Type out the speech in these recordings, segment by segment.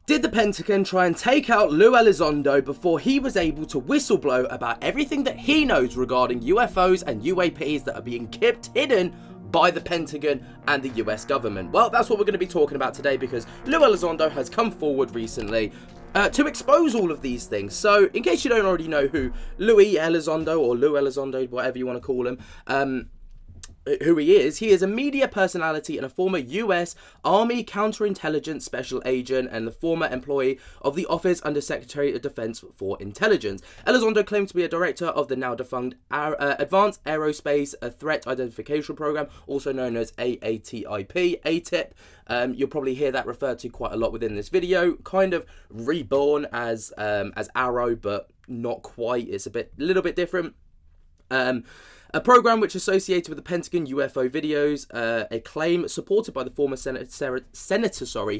Did the Pentagon try and take out Lue Elizondo before he was able to whistleblow about everything that he knows regarding UFOs and UAPs that are being kept hidden by the Pentagon and the US government? Well, that's what we're going to be talking about today, because Lue Elizondo has come forward recently to expose all of these things. So, in case you don't already know who Lue Elizondo, whatever you want to call him, who he is a media personality and a former US Army counterintelligence special agent and the former employee of the Office Under Secretary of Defense for Intelligence. Elizondo claimed to be a director of the now defunct Advanced Aerospace Threat Identification Program, also known as ATIP. You'll probably hear that referred to quite a lot within this video. Kind of reborn as Arrow, but not quite. It's a little bit different. A program which is associated with the Pentagon UFO videos, a claim supported by the former Senator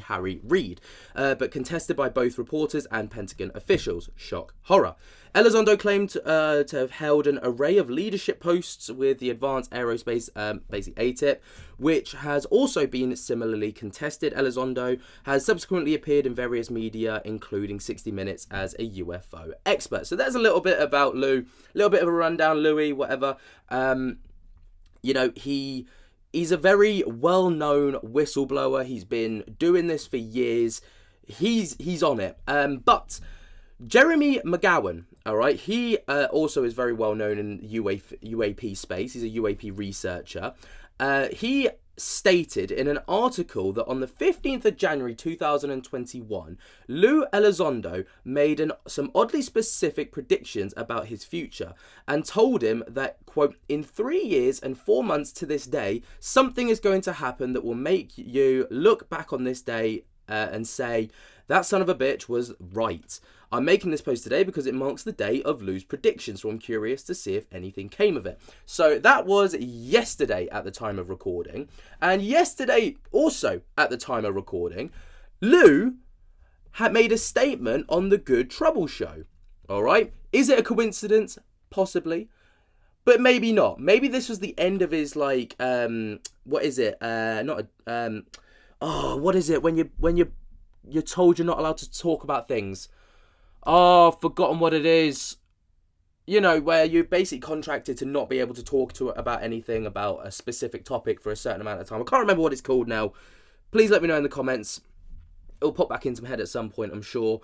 Harry Reid, but contested by both reporters and Pentagon officials. Shock, horror. Elizondo claimed to have held an array of leadership posts with the Advanced Aerospace, basically ATIP, which has also been similarly contested. Elizondo has subsequently appeared in various media, including 60 Minutes, as a UFO expert. So there's a little bit about Lue, a little bit of a rundown, Louis, whatever. You know, he's a very well-known whistleblower. He's been doing this for years. He's on it. But Jeremy McGowan, all right, he also is very well known in UAP space. He's a UAP researcher. He stated in an article that on the 15th of January 2021, Lue Elizondo made some oddly specific predictions about his future and told him that, quote, in 3 years and 4 months to this day, something is going to happen that will make you look back on this day and say, that son of a bitch was right. I'm making this post today because it marks the day of Lue's predictions, so I'm curious to see if anything came of it. So that was yesterday at the time of recording. And yesterday, also at the time of recording, Lue had made a statement on the Good Trouble show. All right? Is it a coincidence? Possibly. But maybe not. Maybe this was the end of his, like, what is it? What is it when you're told you're not allowed to talk about things? Oh, I've forgotten what it is. You know, where you're basically contracted to not be able to talk about anything about a specific topic for a certain amount of time. I can't remember what it's called now. Please let me know in the comments. It'll pop back into my head at some point, I'm sure.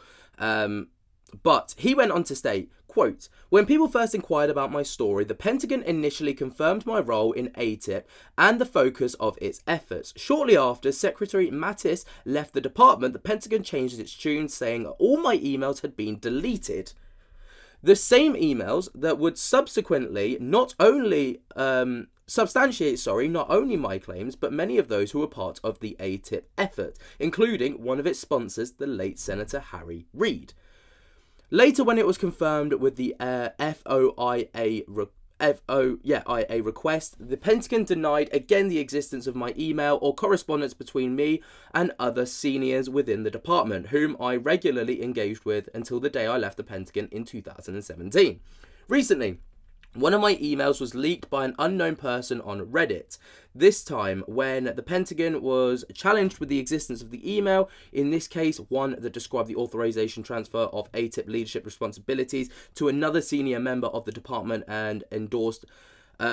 But he went on to state, quote, when people first inquired about my story, the Pentagon initially confirmed my role in ATIP and the focus of its efforts. Shortly after Secretary Mattis left the department, the Pentagon changed its tune, saying all my emails had been deleted. The same emails that would subsequently not only substantiate not only my claims, but many of those who were part of the ATIP effort, including one of its sponsors, the late Senator Harry Reid. Later, when it was confirmed with the FOIA request, the Pentagon denied again the existence of my email or correspondence between me and other seniors within the department, whom I regularly engaged with until the day I left the Pentagon in 2017. Recently, one of my emails was leaked by an unknown person on Reddit. This time, when the Pentagon was challenged with the existence of the email, in this case, one that described the authorization transfer of ATIP leadership responsibilities to another senior member of the department and endorsed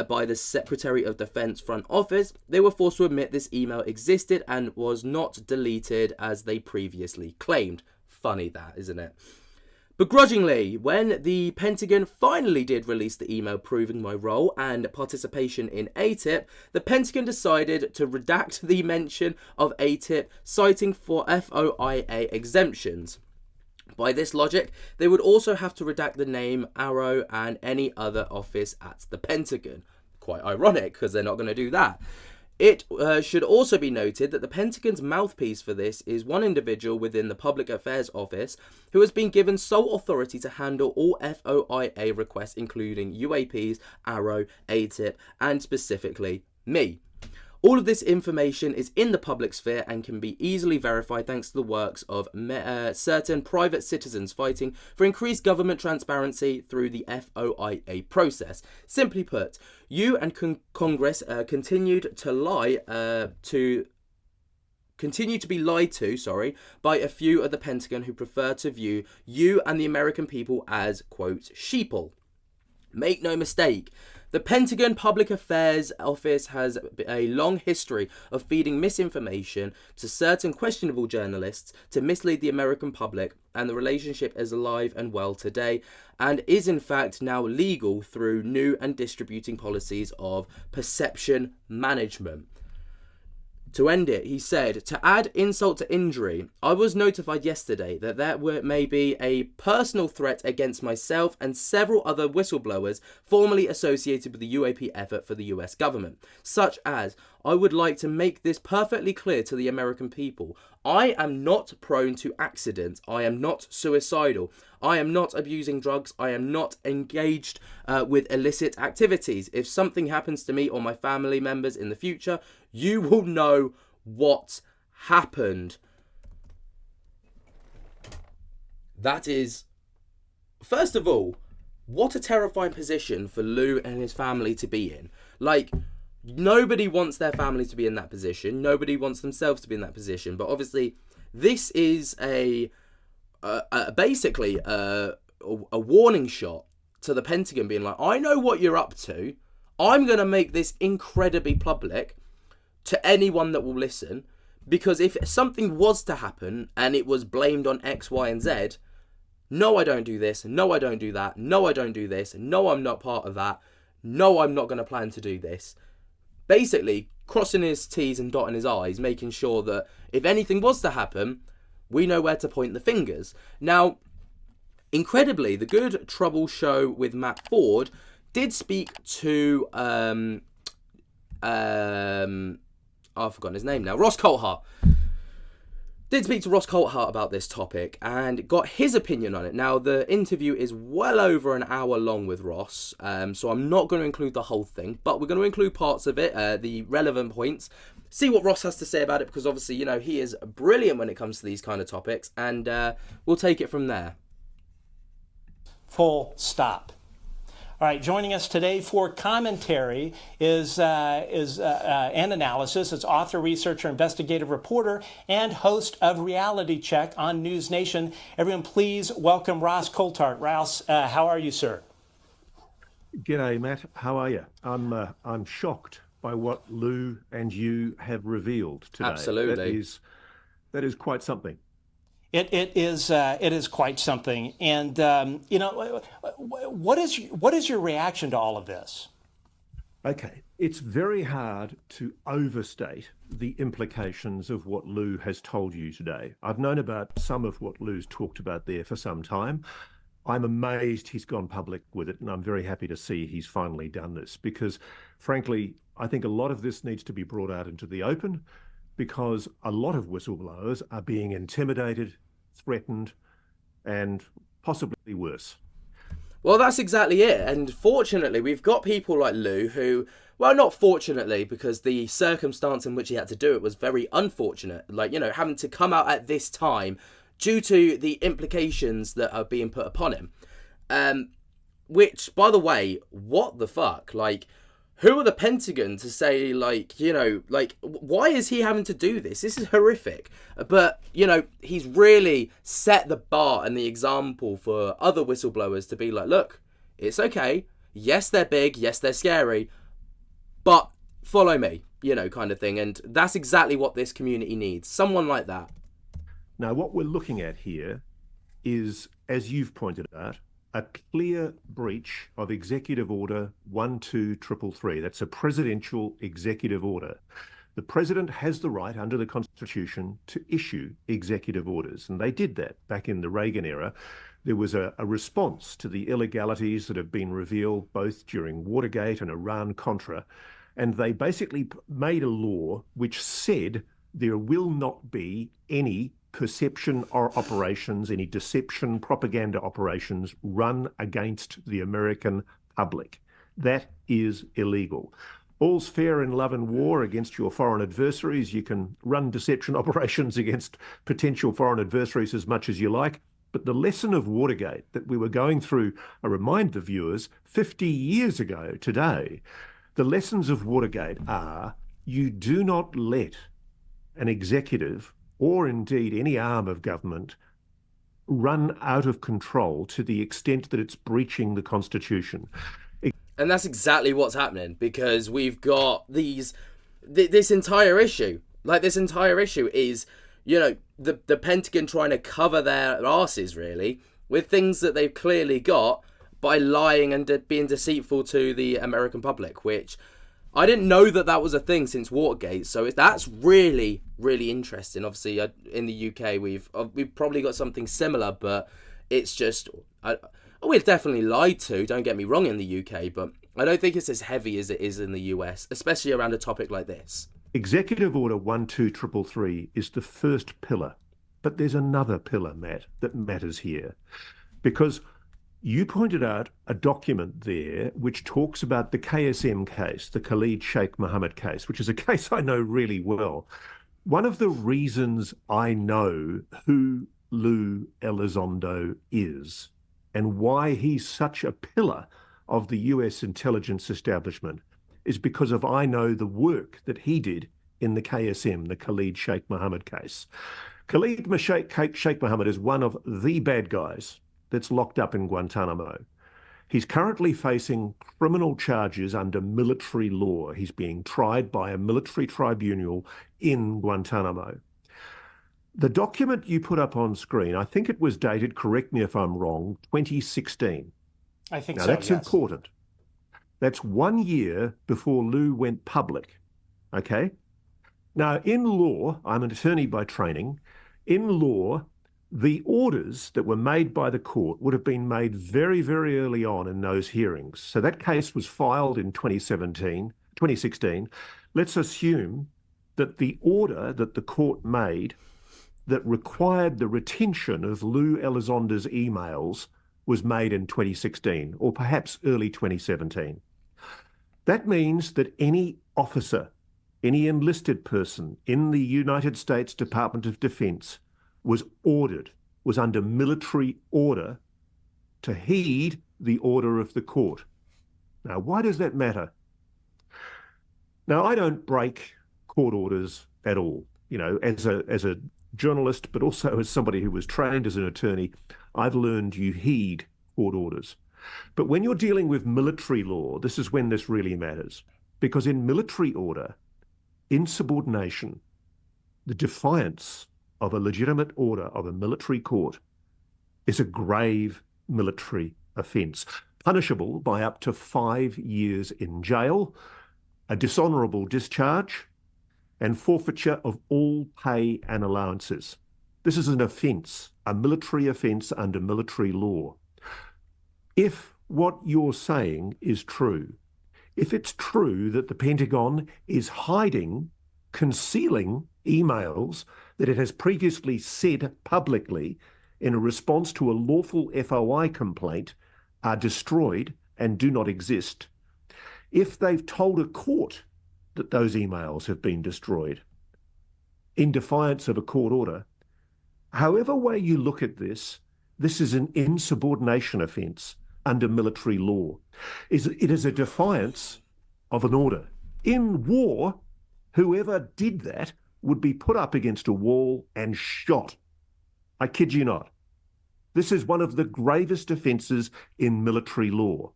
by the Secretary of Defense front office, they were forced to admit this email existed and was not deleted as they previously claimed. Funny that, isn't it? Begrudgingly, when the Pentagon finally did release the email proving my role and participation in ATIP, the Pentagon decided to redact the mention of ATIP, citing for FOIA exemptions. By this logic, they would also have to redact the name, Arrow, and any other office at the Pentagon. Quite ironic, because they're not going to do that. It should also be noted that the Pentagon's mouthpiece for this is one individual within the Public Affairs Office who has been given sole authority to handle all FOIA requests, including UAPs, Arrow, ATIP, and specifically me. All of this information is in the public sphere and can be easily verified thanks to the works of certain private citizens fighting for increased government transparency through the FOIA process. Simply put, you and Congress continued to lie to continue to be lied to, by a few at the Pentagon who prefer to view you and the American people as, quote, sheeple. Make no mistake, the Pentagon Public Affairs Office has a long history of feeding misinformation to certain questionable journalists to mislead the American public, and the relationship is alive and well today and is in fact now legal through new and distributing policies of perception management. To end it, he said, to add insult to injury, I was notified yesterday that there may be a personal threat against myself and several other whistleblowers formerly associated with the UAP effort for the US government, such as, I would like to make this perfectly clear to the American people. I am not prone to accidents. I am not suicidal. I am not abusing drugs. I am not engaged with illicit activities. If something happens to me or my family members in the future, you will know what happened. That is, first of all, what a terrifying position for Lue and his family to be in. Like, nobody wants their family to be in that position. Nobody wants themselves to be in that position. But obviously, this is basically a warning shot to the Pentagon, being like, I know what you're up to. I'm going to make this incredibly public to anyone that will listen. Because if something was to happen and it was blamed on X, Y, and Z, no, I don't do this. No, I don't do that. No, I don't do this. No, I'm not part of that. No, I'm not going to plan to do this. Basically, crossing his T's and dotting his I's, making sure that if anything was to happen, we know where to point the fingers. Now, incredibly, the Good Trouble show with Matt Ford did speak to, I've forgotten his name now, Ross Coulthart. Did speak to Ross Coulthart about this topic and got his opinion on it. Now, the interview is well over an hour long with Ross, so I'm not going to include the whole thing, but we're going to include parts of it, the relevant points, see what Ross has to say about it, because obviously, you know, he is brilliant when it comes to these kind of topics, and we'll take it from there. Full stop. All right, joining us today for commentary is and analysis. It's author, researcher, investigative reporter, and host of Reality Check on News Nation. Everyone, please welcome Ross Coulthart. Ross, how are you, sir? G'day, Matt. How are you? I'm shocked by what Lue and you have revealed today. Absolutely, that is quite something. It is quite something, and you know, what is your reaction to all of this? Okay, it's very hard to overstate the implications of what Lue has told you today. I've known about some of what Lue's talked about there for some time. I'm amazed he's gone public with it, and I'm very happy to see he's finally done this, because frankly, I think a lot of this needs to be brought out into the open, because a lot of whistleblowers are being intimidated, threatened, and possibly worse. Well, that's exactly it. And fortunately, we've got people like Lue who, well, not fortunately, because the circumstance in which he had to do it was very unfortunate. Like, you know, having to come out at this time due to the implications that are being put upon him. Which, by the way, what the fuck? Like, who are the Pentagon to say, like, you know, like, why is he having to do this? This is horrific. But, you know, he's really set the bar and the example for other whistleblowers to be like, look, it's okay. Yes, they're big. Yes, they're scary. But follow me, you know, kind of thing. And that's exactly what this community needs. Someone like that. Now, what we're looking at here is, as you've pointed out, a clear breach of Executive Order 12333. That's a presidential executive order. The president has the right under the Constitution to issue executive orders, and they did that back in the Reagan era. There was a response to the illegalities that have been revealed both during Watergate and Iran-Contra, and they basically made a law which said there will not be any perception or operations, any deception, propaganda operations run against the American public. That is illegal. All's fair in love and war against your foreign adversaries. You can run deception operations against potential foreign adversaries as much as you like. But the lesson of Watergate that we were going through, I remind the viewers, 50 years ago today, the lessons of Watergate are you do not let an executive or indeed any arm of government run out of control to the extent that it's breaching the Constitution. And that's exactly what's happening, because we've got this entire issue. Like, this entire issue is, the Pentagon trying to cover their asses, really, with things that they've clearly got by lying and being deceitful to the American public, which I didn't know that was a thing since Watergate. So that's really, really interesting. Obviously, in the UK, we've probably got something similar, but it's just... we're definitely lied to, don't get me wrong, in the UK, but I don't think it's as heavy as it is in the US, especially around a topic like this. Executive Order 12333 is the first pillar, but there's another pillar, Matt, that matters here, because you pointed out a document there which talks about the KSM case, the Khalid Sheikh Mohammed case, which is a case I know really well. One of the reasons I know who Lue Elizondo is and why he's such a pillar of the US intelligence establishment is because I know the work that he did in the KSM, the Khalid Sheikh Mohammed case. Khalid Sheikh Mohammed is one of the bad guys that's locked up in Guantanamo. He's currently facing criminal charges under military law. He's being tried by a military tribunal in Guantanamo. The document you put up on screen, I think it was dated, correct me if I'm wrong, 2016. I think now, so, that's yes. important. That's 1 year before Lue went public, okay? Now, in law, I'm an attorney by training. In law, the orders that were made by the court would have been made very, very early on in those hearings. So that case was filed in 2016. Let's assume that the order that the court made that required the retention of Lue Elizondo's emails was made in 2016, or perhaps early 2017. That means that any officer, any enlisted person in the United States Department of Defense was under military order to heed the order of the court. Now, why does that matter? Now, I don't break court orders at all. As a journalist, but also as somebody who was trained as an attorney, I've learned you heed court orders. But when you're dealing with military law, this is when this really matters. Because in military order, insubordination, the defiance of a legitimate order of a military court is a grave military offence, punishable by up to 5 years in jail, a dishonourable discharge, and forfeiture of all pay and allowances. This is an offence, a military offence under military law. If what you're saying is true, if it's true that the Pentagon is hiding, concealing emails that it has previously said publicly in a response to a lawful FOI complaint are destroyed and do not exist, if they've told a court that those emails have been destroyed in defiance of a court order, however way you look at this, this is an insubordination offence under military law. It is a defiance of an order. In war, whoever did that would be put up against a wall and shot. I kid you not. This is one of the gravest offences in military law.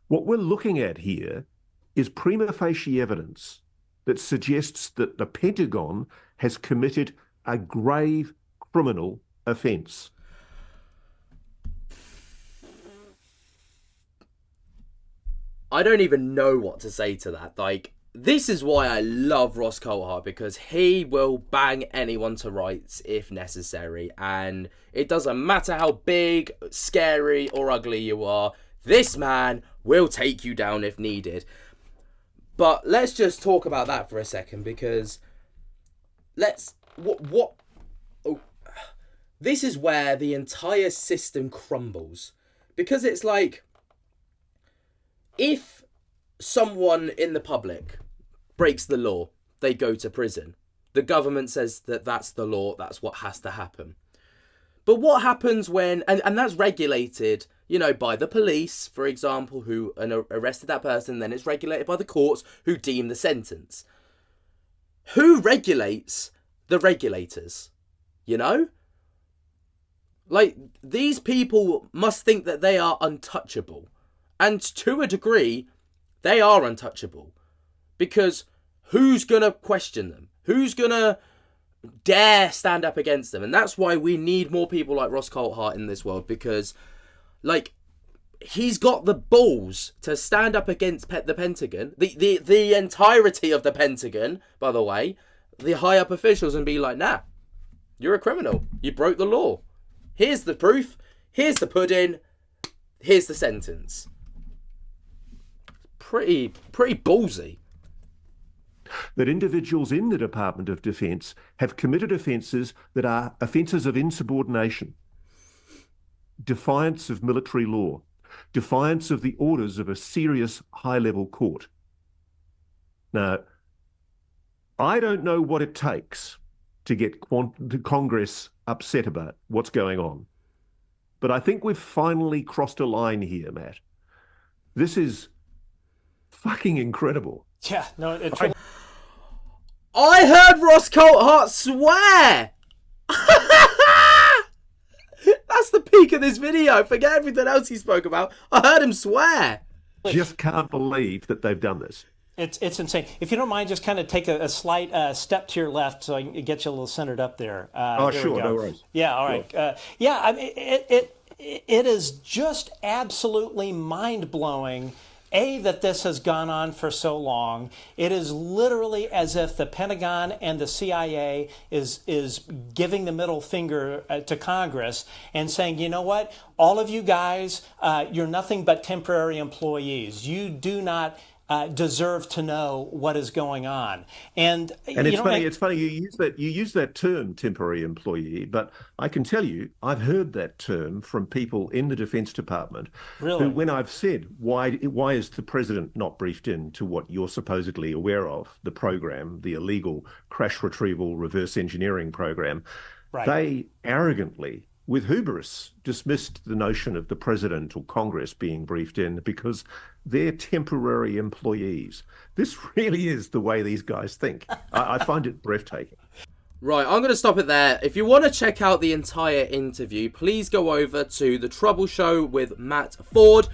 What we're looking at here is prima facie evidence that suggests that the Pentagon has committed a grave criminal offence. I don't even know what to say to that. This is why I love Ross Coulthart, because he will bang anyone to rights if necessary. And it doesn't matter how big, scary, or ugly you are, this man will take you down if needed. But let's just talk about that for a second, because this is where the entire system crumbles. Because it's like, if someone in the public breaks the law, they go to prison. The government says that that's the law, that's what has to happen. But what happens when, and that's regulated, by the police, for example, who arrested that person, then it's regulated by the courts who deem the sentence. who regulates the regulators? You know? Like, these people must think that they are untouchable. And to a degree, they are untouchable. Because who's going to question them? Who's going to dare stand up against them? And that's why we need more people like Ross Coulthart in this world. Because, like, he's got the balls to stand up against the Pentagon. The entirety of the Pentagon, by the way. The high-up officials, and be like, nah, you're a criminal. You broke the law. Here's the proof. Here's the pudding. Here's the sentence. Pretty ballsy. That individuals in the Department of Defence have committed offences that are offences of insubordination, defiance of military law, defiance of the orders of a serious high-level court. Now, I don't know what it takes to get Congress upset about what's going on, but I think we've finally crossed a line here, Matt. This is fucking incredible. Yeah, no, it's... I heard Ross Coulthart swear! That's the peak of this video. Forget everything else he spoke about. I heard him swear. Just can't believe that they've done this. It's insane. If you don't mind, just kind of take a slight step to your left so I can get you a little centered up there. Oh, there sure, no worries. Yeah, all right. Sure. Yeah, I mean, it is just absolutely mind-blowing, that this has gone on for so long. It is literally as if the Pentagon and the CIA is giving the middle finger to Congress and saying, you know what, all of you guys, you're nothing but temporary employees. You do not deserve to know what is going on. And it's funny you use that term, temporary employee, but I can tell you I've heard that term from people in the Defence Department. Really? Who, when I've said why is the president not briefed in to what you're supposedly aware of, the program, the illegal crash retrieval reverse engineering program, right, they arrogantly, with hubris, dismissed the notion of the president or Congress being briefed in because they're temporary employees. This really is the way these guys think. I find it breathtaking. Right, I'm going to stop it there. If you want to check out the entire interview, please go over to The Trouble Show with Matt Ford,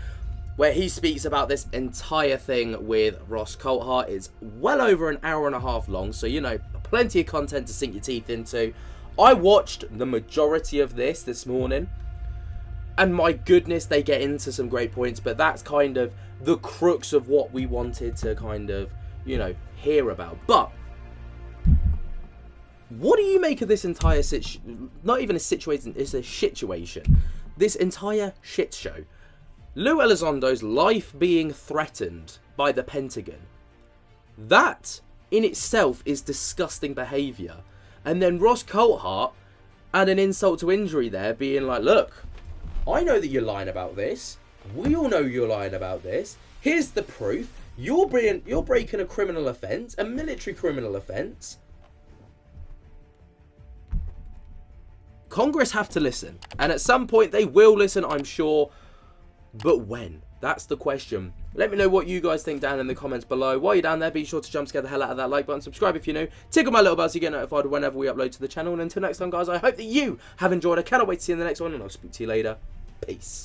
where he speaks about this entire thing with Ross Coulthart. It's well over an hour and a half long, so, you know, plenty of content to sink your teeth into. I watched the majority of this morning, and my goodness, they get into some great points, but that's kind of the crux of what we wanted to kind of, you know, hear about. But what do you make of this entire not even a situation, it's a situation. This entire shit show. Lue Elizondo's life being threatened by the Pentagon. That in itself is disgusting behaviour. And then Ross Coulthart add an insult to injury there, being like, look, I know that you're lying about this. We all know you're lying about this. Here's the proof. You're breaking a criminal offence, a military criminal offence. Congress have to listen. And at some point they will listen, I'm sure. But when? That's the question. Let me know what you guys think down in the comments below. While you're down there, be sure to jump scare the hell out of that like button. Subscribe if you're new. Tickle my little bell so you get notified whenever we upload to the channel. And until next time, guys, I hope that you have enjoyed. I cannot wait to see you in the next one. And I'll speak to you later. Peace.